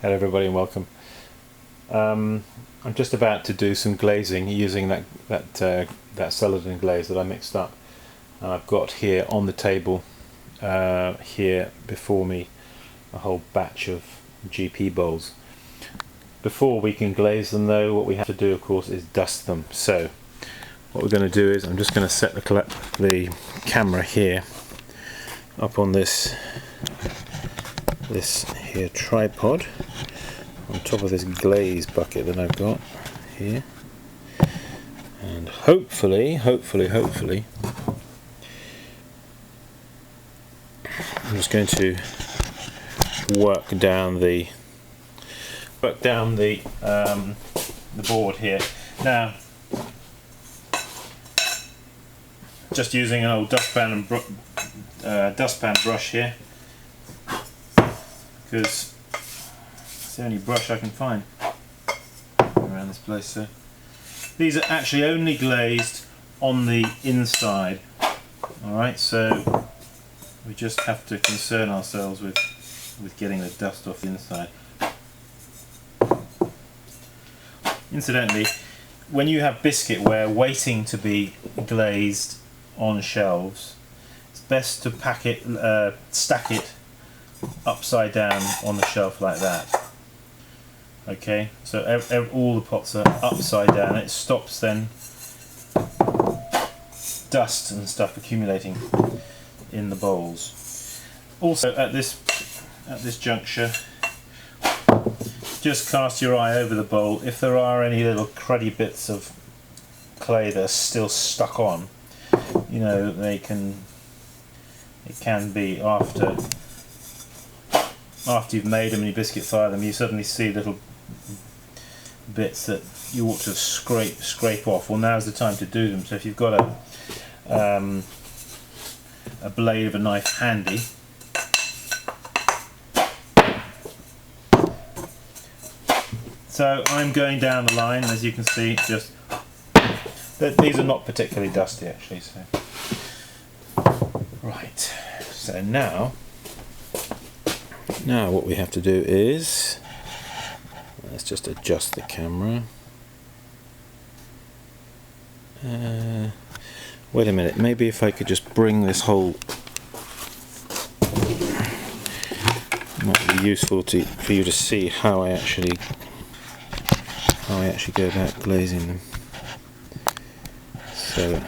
Hello everybody and welcome. I'm just about to do some glazing using that celadon glaze that I mixed up. I've got here on the table here before me a whole batch of GP bowls. Before we can glaze them though, what we have to do of course is dust them. So what we're going to do is I'm just going to set the camera here up on this here tripod on top of this glaze bucket that I've got here, and hopefully I'm just going to work down the board here. Now, just using an old dustpan brush here, because it's the only brush I can find around this place. So these are actually only glazed on the inside. Alright, so we just have to concern ourselves with getting the dust off the inside. Incidentally, when you have biscuitware waiting to be glazed on shelves, it's best to stack it upside down on the shelf like that. Okay, so all the pots are upside down. It stops then dust and stuff accumulating in the bowls. Also at this juncture, just cast your eye over the bowl. If there are any little cruddy bits of clay that are still stuck on, you know, it can be after you've made them and you biscuit fire them, you suddenly see little bits that you ought to scrape off. Well, now's the time to do them. So if you've got a blade of a knife handy, so I'm going down the line, as you can see. Just these are not particularly dusty actually. So right, so now what we have to do is, let's just adjust the camera. Wait a minute, maybe if I could just bring this whole, might be useful for you to see how I actually go about glazing them. So,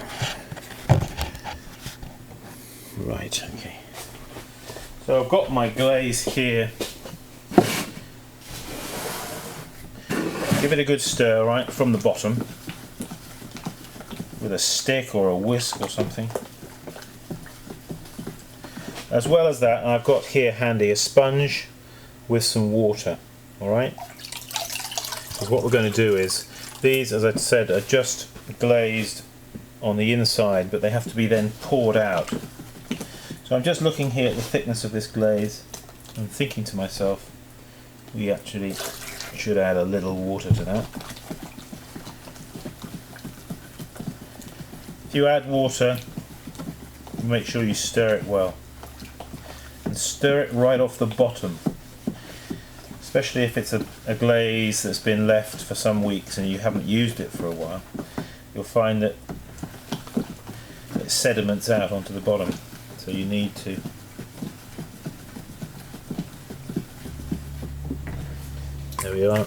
right, okay. So I've got my glaze here. Give it a good stir right from the bottom with a stick or a whisk or something. As well as that, I've got here handy a sponge with some water. Alright? Because what we're going to do is, these, as I said, are just glazed on the inside, but they have to be then poured out. So I'm just looking here at the thickness of this glaze and thinking to myself, we actually should add a little water to that. If you add water, make sure you stir it well. And stir it right off the bottom. Especially if it's a glaze that's been left for some weeks and you haven't used it for a while. You'll find that it sediments out onto the bottom. So you need to there we are.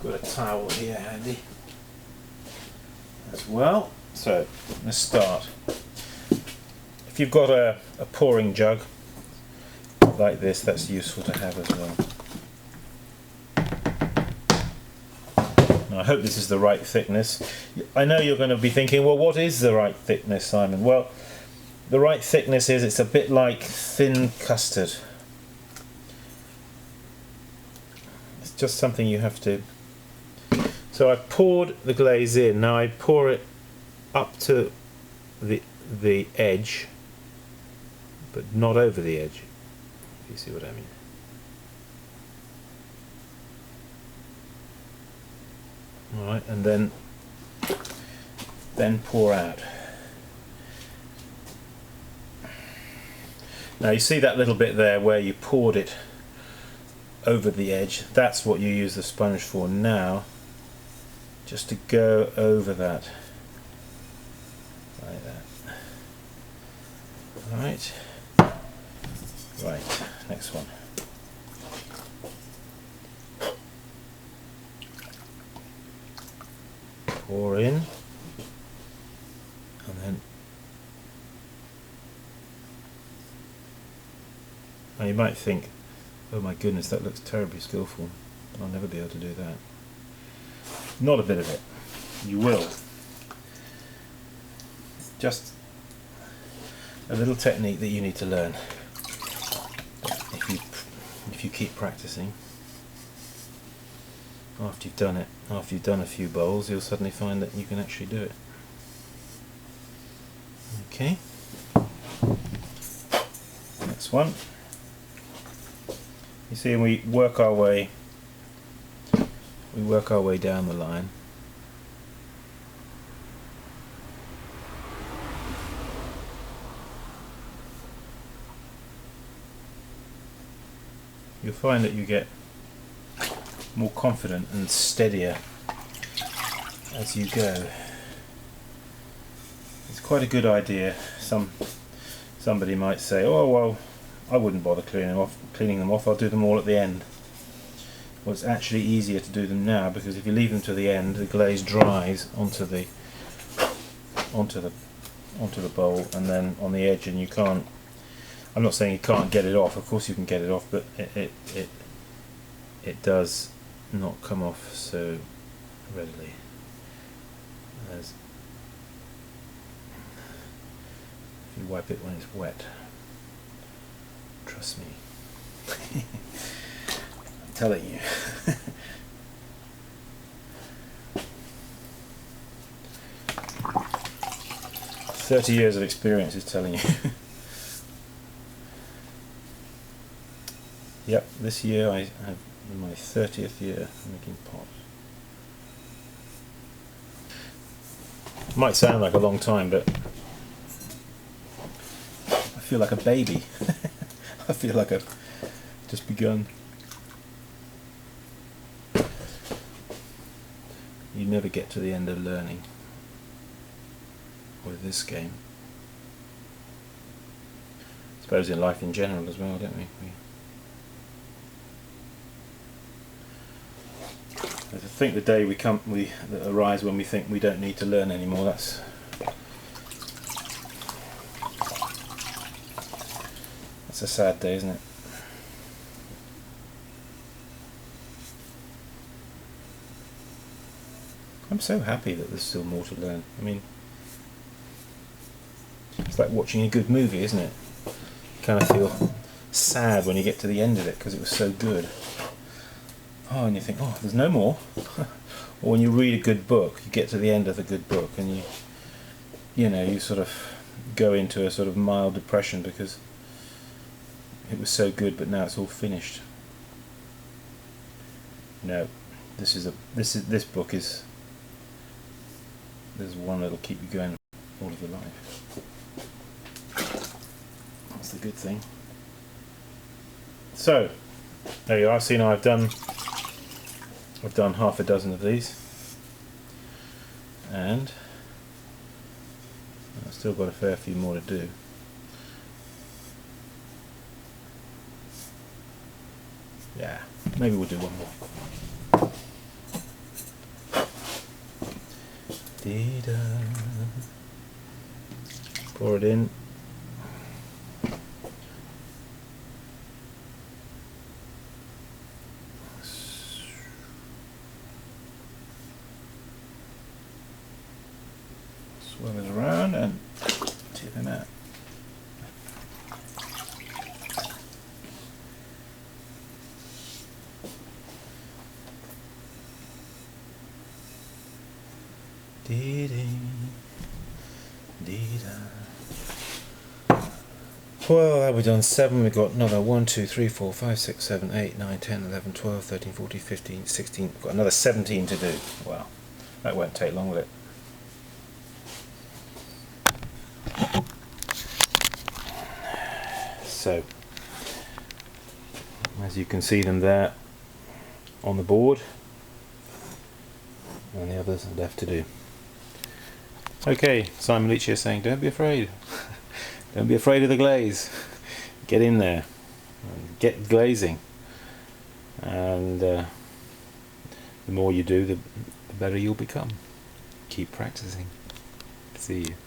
Got a towel here handy as well. So let's start. If you've got a pouring jug like this, that's useful to have as well. Now, I hope this is the right thickness. I know you're going to be thinking, well, what is the right thickness, Simon? Well, the right thickness is, it's a bit like thin custard. It's just something you have to. So I've poured the glaze in. Now I pour it up to the edge, but not over the edge, if you see what I mean. Alright, and then pour out. Now you see that little bit there where you poured it over the edge, that's what you use the sponge for now, just to go over that, like that. Alright, right, next one. Pour in, and then, now you might think, oh my goodness, that looks terribly skillful. I'll never be able to do that. Not a bit of it. You will. Just a little technique that you need to learn if you keep practicing. After you've done it, after you've done a few bowls, you'll suddenly find that you can actually do it. Okay. Next one. You see, we work our way down the line. You'll find that you get more confident and steadier as you go. It's quite a good idea. Somebody might say, oh well, I wouldn't bother cleaning them off, I'll do them all at the end. Well, it's actually easier to do them now, because if you leave them to the end, the glaze dries onto the bowl and then on the edge, and you can't, I'm not saying you can't get it off, of course you can get it off, but it does not come off so readily as if you wipe it when it's wet. Trust me. I'm telling you. 30 years of experience is telling you. Yep, this year I have my 30th year making pots. Might sound like a long time, but I feel like a baby. I feel like I've just begun. You never get to the end of learning with this game. I suppose in life in general as well, don't we? I think the day that arrives when we think we don't need to learn anymore, that's a sad day, isn't it? I'm so happy that there's still more to learn. I mean, it's like watching a good movie, isn't it? You kind of feel sad when you get to the end of it because it was so good. Oh, and you think, oh, there's no more. Or when you read a good book, you get to the end of the good book and you sort of go into a sort of mild depression because it was so good, but now it's all finished. No, this book is, there's one that'll keep you going all of your life. That's the good thing. So there you are. See, now I've done half a dozen of these, and I've still got a fair few more to do. Yeah, maybe we'll do one more. Pour it in. Swirl it around and tip him out. Well, we've done 7, we've got another 1, 2, 3, 4, 5, 6, 7, 8, 9, 10, 11, 12, 13, 14, 15, 16, we've got another 17 to do. Wow, that won't take long, will it? so. As you can see them there on the board, and the others are left to do. Okay, Simon Leach here saying, don't be afraid. Don't be afraid of the glaze. Get in there and get glazing, and the more you do, the better you'll become. Keep practicing. See you.